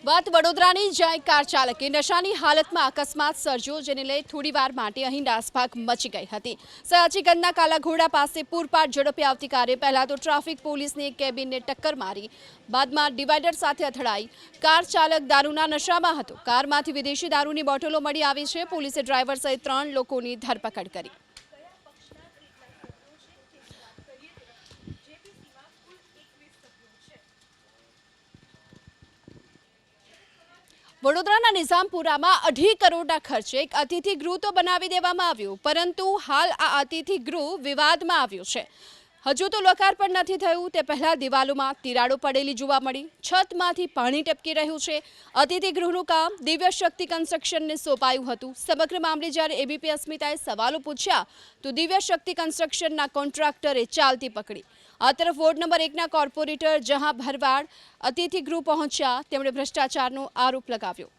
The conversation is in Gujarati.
વાત વડોદરાની જ્યાં એક કાર ચાલકે નશાની હાલતમાં અકસ્માત સર્જ્યો, જેને લઈ થોડીવાર માટે અહીં નાસભાગ મચી ગઈ હતી। સયાજીગંજના કાલાઘોડા પાસે પૂરપાટ ઝડપે આવતી કારે પહેલા તો ટ્રાફિક પોલીસની કેબિનને ટક્કર મારી, બાદમાં ડિવાઈડર સાથે અથડાઈ। કાર ચાલક દારૂના નશામાં હતો। કારમાંથી વિદેશી દારૂની બોટલો મળી આવી છે। પોલીસે ડ્રાઈવર સહિત 3 લોકોની ધરપકડ કરી। વડોદરાના નિઝામપુરામાં 2.5 કરોડના ખર્ચે એક અતિથિ ગૃહ તો બનાવી દેવામાં આવ્યું, પરંતુ હાલ આ અતિથિ ગૃહ વિવાદમાં આવ્યું છે। હજુ તો લોકાર્પણ નથી થયું તે પહેલા દિવાલોમાં તિરાડો પડેલી જોવા મળી, છતમાંથી પાણી ટપકી રહ્યું છે। અતિથિ ગૃહનું કામ દિવ્ય શક્તિ કન્સ્ટ્રક્શનને સોંપાયું હતું। સમગ્ર મામલે જ્યારે એબીપી અસ્મિતાએ સવાલો પૂછ્યા તો દિવ્ય શક્તિ કન્સ્ટ્રક્શનના કોન્ટ્રાક્ટરે ચાલતી પકડી। આ તરફ વોર્ડ નંબર 1ના કોર્પોરેટર જહાં ભરવાડ અતિથિ ગૃહ પહોંચ્યા, તેમણે ભ્રષ્ટાચારનો આરોપ લગાવ્યો।